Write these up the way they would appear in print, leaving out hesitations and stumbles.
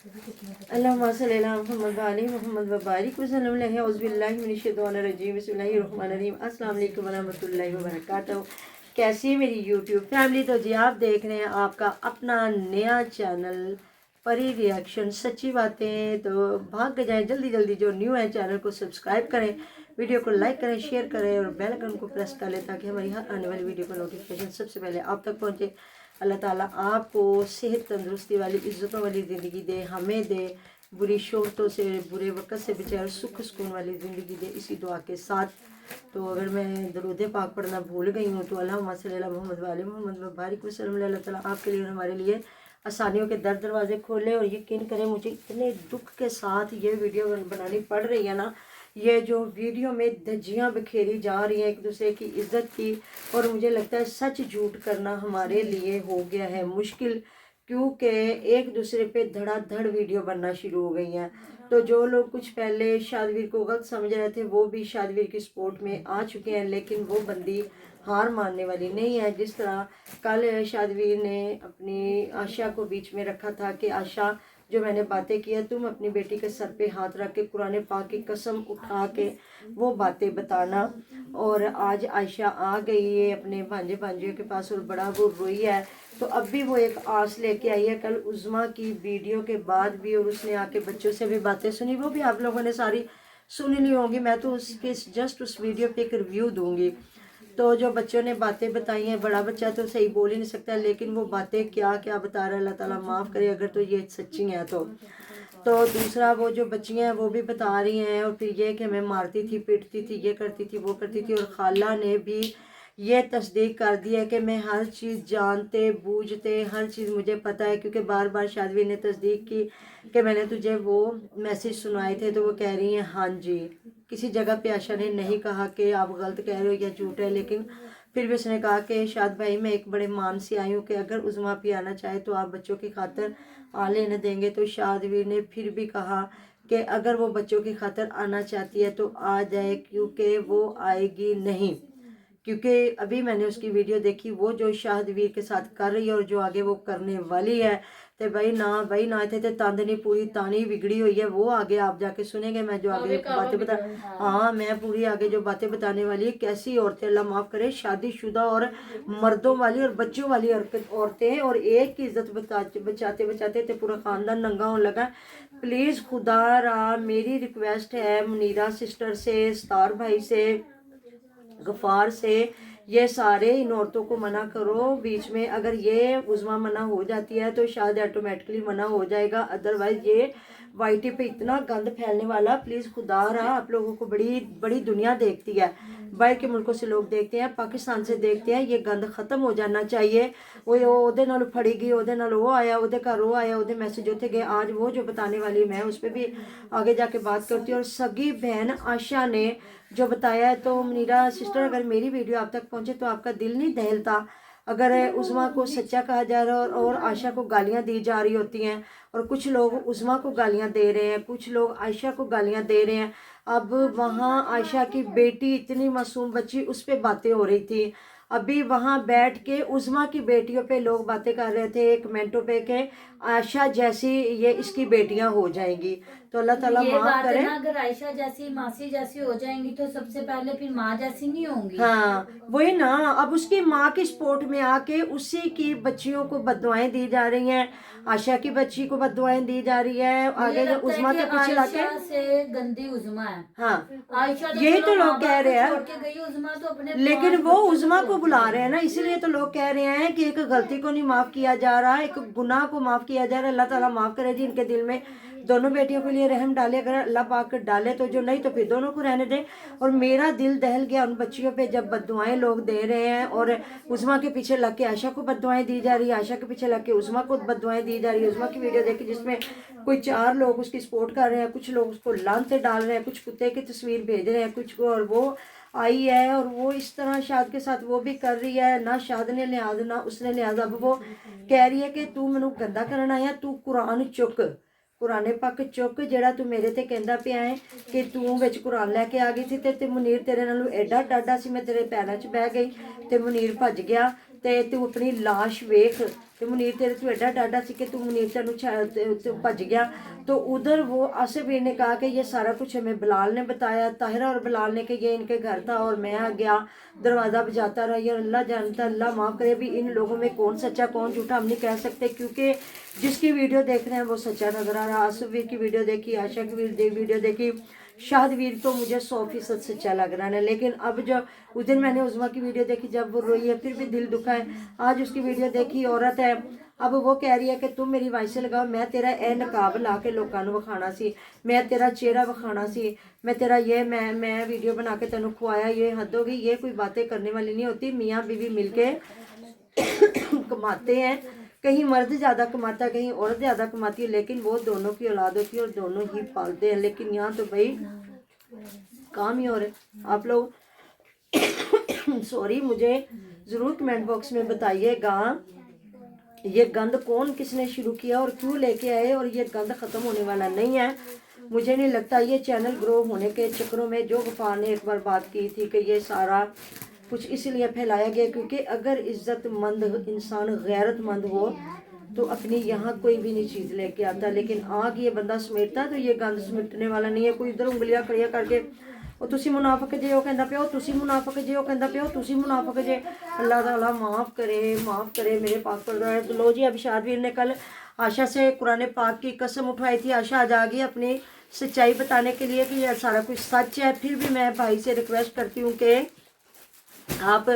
अल्लाहुम्मा सल्ली अला मुहम्मद व आलि मुहम्मद व बारिक वसल्लम अलैहि औज़ुबिल्लाहि मिनश्शैतानिर्रजीम बिस्मिल्लाहिर्रहमानिर्रहीम अस्सलाम वालेकुम व रहमतुल्लाहि व बरकातहू। कैसी है मेरी यूट्यूब फैमिली? तो जी आप देख रहे हैं आपका अपना नया चैनल परी रिएक्शन सच्ची बातें। तो भाग के जाएं जल्दी जल्दी, जो न्यू है चैनल को सब्सक्राइब करें, वीडियो को लाइक करें, शेयर करें और बेल आइकन को प्रेस कर लें ताकि हमारी हर आने वाली वीडियो का नोटिफिकेशन सबसे पहले आप तक पहुंचे। अल्लाह ताला आपको सेहत तंदुरुस्ती वाली इज़्ज़तों वाली ज़िंदगी दे, हमें दे, बुरी शोहरतों से बुरे वक़्त से बचाए और सुख सुकून वाली ज़िंदगी दे, इसी दुआ के साथ। तो अगर मैं दरूद पाक पढ़ना भूल गई हूँ तो अल्लाहुम्मा सल्ली अला मुहम्मद व आलि मुहम्मद व बारिक वसल्लम। अल्लाह ताला आपके लिए और हमारे लिए आसानियों के दर दरवाजे खोले। और यकीन करें मुझे इतने दुख के साथ ये वीडियो बनानी पड़ रही है ना, ये जो वीडियो में धज्जियाँ बिखेरी जा रही हैं एक दूसरे की इज्जत की, और मुझे लगता है सच झूठ करना हमारे लिए हो गया है मुश्किल, क्योंकि एक दूसरे पे धड़ाधड़ वीडियो बनना शुरू हो गई हैं। तो जो लोग कुछ पहले शादवीर को गलत समझ रहे थे वो भी शादवीर की सपोर्ट में आ चुके हैं, लेकिन वो बंदी हार मानने वाली नहीं है। जिस तरह कल शादवीर ने अपनी आशा को बीच में रखा था कि आशा, जो मैंने बातें की है, तुम अपनी बेटी के सर पे हाथ रख के कुरान पाक की कसम उठा के वो बातें बताना। और आज आयशा आ गई है अपने भांजे भांजियों के पास और बड़ा वो रोई है। तो अब भी वो एक आस लेके आई है कल उज़्मा की वीडियो के बाद भी, और उसने आके बच्चों से भी बातें सुनी, वो भी आप लोगों ने सारी सुनी नहीं होंगी। मैं तो उसके जस्ट उस वीडियो पे एक रिव्यू दूंगी। तो जो बच्चों ने बातें बताई हैं, बड़ा बच्चा तो सही बोल ही नहीं सकता, लेकिन वो बातें क्या क्या बता रहा है, अल्लाह ताला माफ़ करे अगर तो ये सच्ची हैं तो दूसरा वो जो बच्चियाँ हैं वो भी बता रही हैं, और फिर ये कि हमें मारती थी, पीटती थी, ये करती थी, वो करती थी। और खाला ने भी ये तस्दीक कर दी है कि मैं हर चीज़ जानते बूझते, हर चीज़ मुझे पता है, क्योंकि बार बार शादवी ने तस्दीक की कि मैंने तुझे वो मैसेज सुनाए थे। तो वो कह रही हैं हाँ जी। किसी जगह पे आशा ने नहीं कहा कि आप गलत कह रहे हो या झूठ है, लेकिन फिर भी उसने कहा कि शाद भाई मैं एक बड़े मान से आई हूँ कि अगर उज़्मा भी आना चाहे तो आप बच्चों की खातिर आ लेने देंगे। तो शादवीर ने फिर भी कहा कि अगर वो बच्चों की खातिर आना चाहती है तो आ जाए, क्योंकि वो आएगी नहीं। क्योंकि अभी मैंने उसकी वीडियो देखी, वो जो शाहदवीर के साथ कर रही है और जो आगे वो करने वाली है, तो भाई ना थे तांदनी पूरी तानी बिगड़ी हुई है। वो आगे आप जाके सुनेंगे, मैं जो आगे बातें बता, हाँ मैं पूरी आगे जो बातें बताने वाली है, कैसी औरतें, अल्लाह माफ़ करे, शादीशुदा और मर्दों वाली और बच्चों वाली औरतें, और एक की इज्जत बचाते बचाते तो पूरा ख़ानदान नंगा होने लगा। प्लीज़ खुदा रा मेरी रिक्वेस्ट है मुनीरा सिस्टर से, स्टार भाई से, गफ़ार से, ये सारे इन औरतों को मना करो बीच में। अगर ये उज़्मा मना हो जाती है तो शायद ऑटोमेटिकली मना हो जाएगा, अदरवाइज ये वाईटी पे इतना गंद फैलने वाला। प्लीज़ खुदा रहा, आप लोगों को बड़ी बड़ी दुनिया देखती है, बाहर के मुल्कों से लोग देखते हैं, पाकिस्तान से देखते हैं, ये गंद ख़त्म हो जाना चाहिए। वो नाल फड़ी गई, वो नाल वो आया, वो घर वो आया, वो मैसेज उत्थे गए। आज वो जो बताने वाली मैं उस पर भी आगे जाके बात करती हूँ। और सगी बहन आशा ने जो बताया है, तो मुनीरा सिस्टर अगर मेरी वीडियो आप तक पहुंचे तो आपका दिल नहीं दहलता अगर उज़्मा को सच्चा कहा जा रहा है और आयशा को गालियां दी जा रही होती हैं, और कुछ लोग उज़्मा को गालियां दे रहे हैं, कुछ लोग आयशा को गालियां दे रहे हैं। अब वहाँ आयशा की बेटी इतनी मासूम बच्ची, उस पर बातें हो रही थी। अभी वहाँ बैठ के उज़्मा की बेटियों पे लोग बातें कर रहे थे कमेंटों पे कि आयशा जैसी ये इसकी बेटियां हो जाएंगी। तो अल्लाह ताला माफ करे। अगर आयशा जैसी मासी जैसी हो जाएंगी तो सबसे पहले फिर माँ जैसी नहीं होंगी। हाँ वही ना, अब उसकी माँ की सपोर्ट में आके उसी की बच्चियों को बददुआएं दी जा रही हैं, आशा की बच्ची को बददुआएं दी जा रही है, आगे जो उज़्मा के पीछे लाके से गंदी उज़्मा है। हाँ आयशा यही तो लोग कह रहे हैं, उज़्मा तो अपने, लेकिन वो उज़्मा को बुला रहे हैं ना, इसीलिए तो लोग कह रहे हैं कि एक गलती को नहीं माफ़ किया जा रहा, एक गुनाह को माफ़ किया जा रहा है। अल्लाह ताला माफ़ करे जी, इनके दिल में दोनों बेटियों के लिए रहम डाले, अगर अल्लाह पाक डाले तो, जो नहीं तो फिर दोनों को रहने दें। और मेरा दिल दहल गया उन बच्चियों पे जब बददुआएं लोग दे रहे हैं, और उज़्मा के पीछे लग के आयशा को बददुआएं दी जा रही है, आयशा के पीछे लग के उज़्मा को बददुआएं दी जा रही है। उज़्मा की वीडियो देखी जिसमें कोई 4 लोग उसकी सपोर्ट कर रहे हैं, कुछ लोग उसको लानते डाल रहे हैं, कुछ कुत्ते की तस्वीर भेज रहे हैं, कुछ को, और वो आई है और वो इस तरह शाद के साथ वो भी कर रही है, ना शाद ने लिहाज ना उसने लिहाज। अब वो कह रही है कि तू मैनू गंदा करना आया, तू कुरान चुक, कुराने पाक चुक जेड़ा तू मेरे ते कहंदा पिया है कि तू विच कुरान लैके आ गई थी, ते मुनीर तेरे नालों एडा डाडा सी, मैं तेरे पैरों 'च बह गई ते मुनीर भज गया। ਤੇ ਤੂੰ ਆਪਣੀ ਲਾਸ਼ ਵੇਖ ਤੇ मुनीर तेरे तो एडा डाडा सी कि तू मुनीर तेनू भज गया। तो उधर वो आसिफ वीर ने कहा कि ये सारा कुछ हमें बिलाल ने बताया, ताहिरा और बिलाल ने कि ये इनके घर था और मैं आ गया, दरवाज़ा बजाता रहा। ये अल्लाह जानता, अल्लाह माफ़ करे। भी इन लोगों में कौन सच्चा कौन झूठा हम नहीं कह सकते, क्योंकि जिसकी वीडियो देख रहे हैं वो सच्चा नजर आ रहा। आसिफ वीर की वीडियो देखी, आशा की वीडियो देखी, शाहिद वीर तो मुझे 100% सच्चा लग रहा है। लेकिन अब जब उस दिन मैंने उज़मा की वीडियो देखी, जब वो रोई है फिर भी दिल दुखा है। आज उसकी वीडियो देखी, औरत है, अब वो कह रही है कि तुम मेरी वाइस लगाओ, मैं तेरा ए नकाब ला के लोगों को विखाना सी, मैं तेरा चेहरा विखाना सी, मैं तेरा ये मैं वीडियो बना के तेनों खुआया, ये हद होगी। ये कोई बातें करने वाली नहीं होती। मियाँ बीवी मिलके कमाते हैं, कहीं मर्द ज़्यादा कमाता है, कहीं औरत ज़्यादा कमाती है, लेकिन वो दोनों की औलाद होती है और दोनों ही पालते हैं। लेकिन यहाँ तो भाई काम ही हो रहे। आप लोग सॉरी, मुझे ज़रूर कमेंट बॉक्स में बताइएगा ये गंद कौन किसने शुरू किया और क्यों लेके आए, और ये गंद ख़त्म होने वाला नहीं है। मुझे नहीं लगता ये चैनल ग्रो होने के चक्करों में, जो गफ़ार ने एक बार बात की थी कि ये सारा कुछ इसलिए फैलाया गया क्योंकि अगर इज़्ज़तमंद इंसान गैरतमंद हो तो अपनी यहाँ कोई भी नहीं चीज़ लेके आता। लेकिन आग ये बंदा समेटता तो ये गंद समेटने वाला नहीं है। कोई इधर उंगलियां खड़िया करके ਉਹ ਤੁਸੀਂ ਮੁਨਾਫਿਕ ਜੇ, ਉਹ ਕਹਿੰਦਾ ਪਿਓ ਤੁਸੀਂ ਮੁਨਾਫਿਕ ਜੇ, ਉਹ ਕਹਿੰਦਾ ਪਿਓ ਤੁਸੀਂ ਮੁਨਾਫਿਕ ਜੇ। अल्लाह ताला माफ़ करे मेरे पाक परवरदिगार। तो लो जी, अब शाहिद वीर ने कल आशा से कुरान पाक की कसम उठवाई थी। आशा आज आ गई अपनी सच्चाई बताने के लिए कि यह सारा कुछ सच है। फिर भी मैं भाई से रिक्वेस्ट करती हूँ कि आप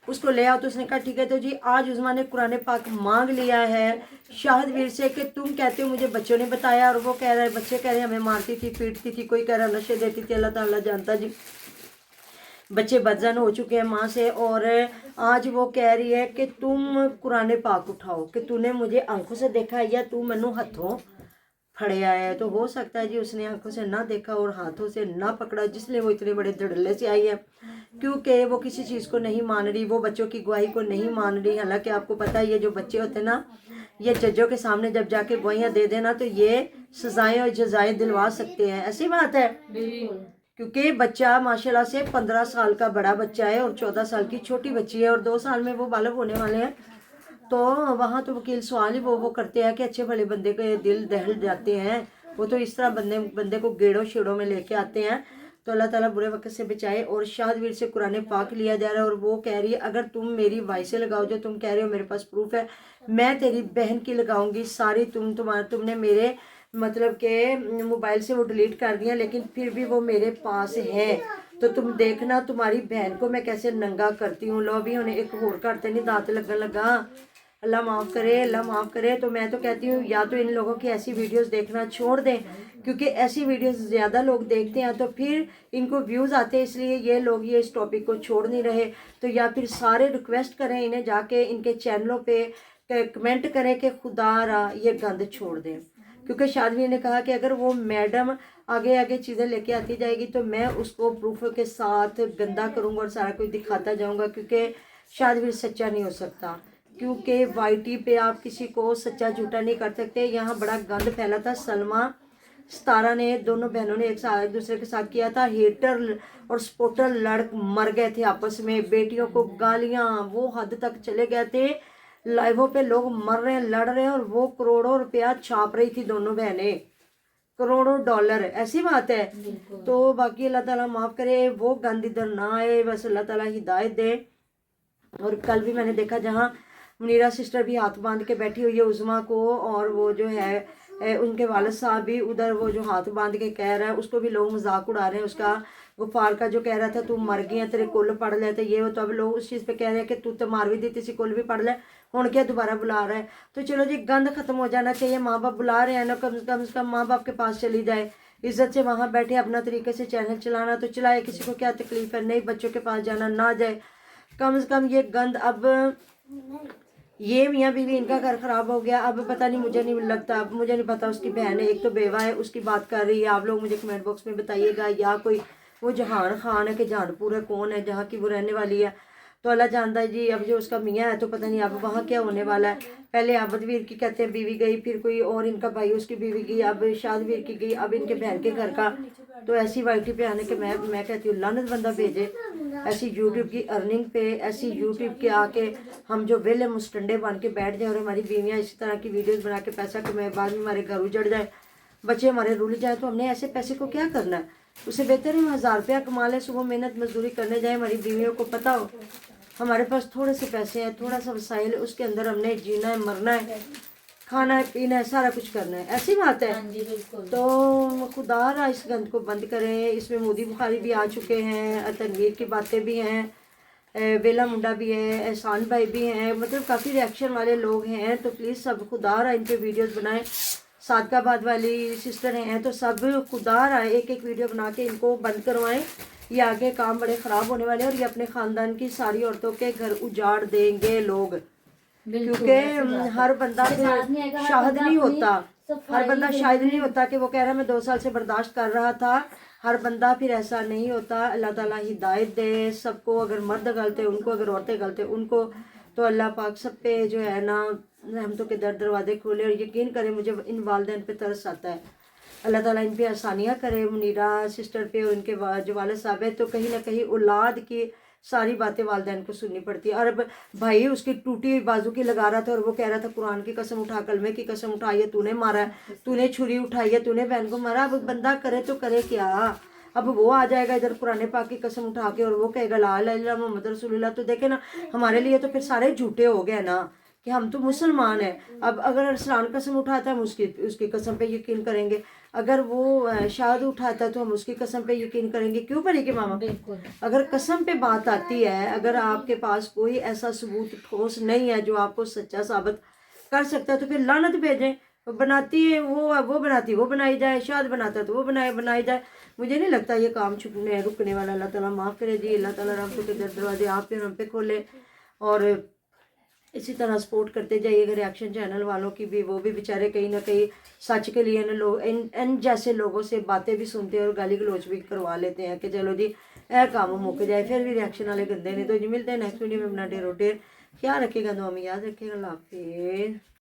उसको ले आओ। तो उसने कहा ठीक है। तो जी आज उज़मा ने कुरान पाक मांग लिया है शाहिद वीर से कि तुम कहते हो मुझे बच्चों ने बताया, और वो कह रहे हैं, बच्चे कह रहे हैं हमें मारती थी, पीटती थी, कोई कह रहा नशे देती थी। अल्लाह ताला जानता जी, बच्चे बदजन हो चुके हैं माँ से। और आज वो कह रही है कि तुम कुरान पाक उठाओ, कि तूने मुझे आंखों से देखा है या तू मैनू हथों फड़िया है। तो हो सकता है जी उसने आंखों से ना देखा और हाथों से ना पकड़ा, जिसलिए वो इतने बड़े धड़ल्ले से आई है, क्योंकि वो किसी चीज़ को नहीं मान रही, वो बच्चों की गवाही को नहीं मान रही। हालांकि आपको पता है ये जो बच्चे होते हैं ना, ये जजों के सामने जब जाके गवाहियाँ दे देना तो ये सजाएं और जजाएं दिलवा सकते हैं। ऐसी बात है, क्योंकि बच्चा माशाल्लाह से 15 साल का बड़ा बच्चा है और 14 साल की छोटी बच्ची है और 2 साल में वो बालग होने वाले हैं। तो वहाँ तो वकील सवाल ही वो करते हैं कि अच्छे भले बंदे के दिल दहल जाते हैं। वो तो इस तरह बंदे को गेड़ों शेड़ों में लेके आते हैं। तो अल्लाह ताला बुरे वक्त से बचाए। और शाहिद वीर से कुरान पाक लिया जा रहा है और वो कह रही है अगर तुम मेरी वाइसें लगाओ, जो तुम कह रहे हो मेरे पास प्रूफ है, मैं तेरी बहन की लगाऊंगी सारी। तुमने मेरे मतलब के मोबाइल से वो डिलीट कर दिया, लेकिन फिर भी वो मेरे पास है। तो तुम देखना तुम्हारी बहन को मैं कैसे नंगा करती हूँ। लो भी उन्हें एक होर करते नहीं, दांत लगन लगा। अल्लाह माफ़ करे, अल्लाह माफ़ करे। तो मैं तो कहती हूँ या तो इन लोगों की ऐसी वीडियोस देखना छोड़ दें, क्योंकि ऐसी वीडियोस ज़्यादा लोग देखते हैं तो फिर इनको व्यूज़ आते हैं, इसलिए ये लोग ये इस टॉपिक को छोड़ नहीं रहे। तो या फिर सारे रिक्वेस्ट करें इन्हें जाके इनके चैनलों पे कमेंट करें कि खुदारा ये गंद छोड़ दें। क्योंकि शाहिद वीर ने कहा कि अगर वो मैडम आगे आगे चीज़ें लेके आती जाएगी तो मैं उसको प्रूफ के साथ गंदा करूँगा और सारा कुछ दिखाता जाऊँगा, क्योंकि शाहिद वीर सच्चा नहीं हो सकता। क्योंकि वाईटी पे आप किसी को सच्चा झूठा नहीं कर सकते। यहाँ बड़ा गंद फैला था, सलमा सतारा ने, दोनों बहनों ने एक दूसरे के साथ किया था। हेटर और सपोर्टर लड़ मर गए थे आपस में, बेटियों को गालियाँ वो हद तक चले गए थे। लाइवों पे लोग मर रहे हैं, लड़ रहे हैं, और वो करोड़ों रुपया छाप रही थी दोनों बहनें, करोड़ों डॉलर। ऐसी बात है। तो बाकी अल्लाह ताला माफ़ करे, वो गंद इधर ना आए, बस अल्लाह ताला हिदायत दे। और कल भी मैंने देखा जहाँ मुनीरा सिस्टर भी हाथ बांध के बैठी हुई है उज़मा को, और वो जो है उनके वालिद साहब भी उधर वो जो हाथ बांध के कह रहा है, उसको भी लोग मजाक उड़ा रहे हैं। उसका गफार का जो कह रहा था तू मर गई है, तेरे कुल पढ़ ले, तो ये हो। तो अब लोग उस चीज़ पे कह रहे हैं कि तू तो मार भी दी थी, कुल भी पढ़ ले, हूँ क्या दोबारा बुला रहा है। तो चलो जी, गंद ख़त्म हो जाना चाहिए। माँ बाप बुला रहे हैं ना, कम से कम माँ बाप के पास चली जाए, इज्जत से वहाँ बैठे अपना तरीके से चैनल चलाना तो चलाए, किसी को क्या तकलीफ है। नहीं बच्चों के पास जाना ना जाए, कम से कम ये गंद। अब ये मियाँ बीवी इनका घर ख़राब हो गया। अब पता नहीं, मुझे नहीं लगता, अब मुझे नहीं पता। उसकी बहन है, एक तो बेवा है, उसकी बात कर रही है। आप लोग मुझे कमेंट बॉक्स में बताइएगा, या कोई वो जहान खान है कि जहानपुर है, कौन है जहाँ की वो रहने वाली है। تو اللہ جانتا ہے جی اب جو اس کا میاں ہے تو پتہ نہیں اب وہاں کیا ہونے والا ہے. پہلے عابد ویر کی کہتے ہیں بیوی گئی, پھر کوئی اور ان کا بھائی اس کی بیوی گئی, اب شاد ویر کی گئی, اب ان کے بہن کے گھر کا. تو ایسی وائٹی پہ آنے کے میں کہتی ہوں لعنت بندہ بھیجے ایسی یوٹیوب کی ارننگ پہ, ایسی یوٹیوب کے آ کے ہم جو ویلے مسٹنڈے بن کے بیٹھ جائیں اور ہماری بیویاں اسی طرح کی ویڈیوز بنا کے پیسہ کمائے, بعد میں ہمارے گھر اجڑ جائے, بچے ہمارے رول جائیں. تو ہم نے ایسے پیسے کو کیا کرنا ہے؟ اسے بہتر ہے ہم 1000 روپیہ کما لیں, صبح محنت مزدوری کرنے جائیں, ہماری بیویوں کو پتہ ہو ہمارے پاس تھوڑے سے پیسے ہیں, تھوڑا سا وسائل ہے, اس کے اندر ہم نے جینا ہے, مرنا ہے, کھانا ہے, پینا ہے, سارا کچھ کرنا ہے. ایسی بات ہے. ہاں جی بالکل. تو خدا را اس گند کو بند کریں. اس میں مودی بخاری بھی آ چکے ہیں, تنویر کی باتیں بھی ہیں, بیلا منڈا بھی ہے, احسان بھائی بھی ہیں, مطلب کافی ریئیکشن والے لوگ ہیں. تو پلیز سب خدا را ان پہ ویڈیوز بنائیں. صادقہ آباد والی سسٹر ہیں تو سب خدا را ایک ایک ویڈیو بنا کے ان کو بند کروائیں. یہ آگے کام بڑے خراب ہونے والے ہیں اور یہ اپنے خاندان کی ساری عورتوں کے گھر اجاڑ دیں گے لوگ, کیونکہ ہر بندہ شاہد نہیں ہوتا, ہر بندہ شاہد نہیں ہوتا کہ وہ کہہ رہا میں 2 سال سے برداشت کر رہا تھا. ہر بندہ پھر ایسا نہیں ہوتا. اللہ تعالیٰ ہدایت دے سب کو, اگر مرد غلطے ان کو, اگر عورتیں غلطے ان کو, تو اللہ پاک سب پہ جو ہے نا رحمتوں کے دروازے کھولے. اور یقین کریں مجھے ان والدین پہ ترس آتا ہے. اللہ تعالیٰ ان پہ آسانیاں کرے, منیرہ سسٹر پہ اور ان کے جو والد صاحب ہے. تو کہیں نہ کہیں اولاد کی ساری باتیں والدین کو سننی پڑتی ہے. اور اب بھائی اس کی ٹوٹی ہوئی بازو کی لگا رہا تھا اور وہ کہہ رہا تھا قرآن کی قسم اٹھا, کلمے کی قسم اٹھائی ہے, تو نے مارا ہے, تو نے چھری اٹھائی ہے, تو نے بہن کو مارا. اب بندہ کرے تو کرے کیا؟ اب وہ آ جائے گا ادھر قرآن پاک کی قسم اٹھا کے اور وہ کہے گا لا الہ الا اللہ محمد رسول اللہ. تو دیکھیں نا ہمارے لیے تو پھر سارے جھوٹے ہو گئے نا کہ ہم تو مسلمان ہیں. اب اگر ارسلان قسم اٹھاتا ہے ہم اس کی قسم پہ یقین کریں گے, اگر وہ شاہد اٹھاتا ہے تو ہم اس کی قسم پہ یقین کریں گے. کیوں پڑے گی ماما؟ بالکل. اگر قسم پہ بات آتی ہے, اگر آپ کے پاس کوئی ایسا ثبوت ٹھوس نہیں ہے جو آپ کو سچا ثابت کر سکتا ہے تو پھر لعنت بھیجیں. بناتی ہے وہ بناتی وہ بنائی جائے, شاہد بناتا ہے تو وہ بنائی جائے. مجھے نہیں لگتا یہ کام چھپنے رکنے والا. اللہ تعالیٰ معاف کرے جی. اللہ تعالیٰ رحمتوں کے دروازے آپ پہ ہم پہ کھولے. اور اسی طرح سپورٹ کرتے جائیے گا ریئیکشن چینل والوں کی بھی. وہ بھی بیچارے کہیں نہ کہیں سچ کے لیے لوگ ان جیسے لوگوں سے باتیں بھی سنتے ہیں اور گالی گلوچ بھی کروا لیتے ہیں کہ چلو جی اے کام مک جائے, پھر بھی ریئیکشن والے گندے نہیں. تو جی ملتے ہیں نیکسٹ ویڈیو میں. اپنا ڈیر و ڈیر خیال رکھے گا, دعا میں یاد رکھے گا. اللہ حافظ.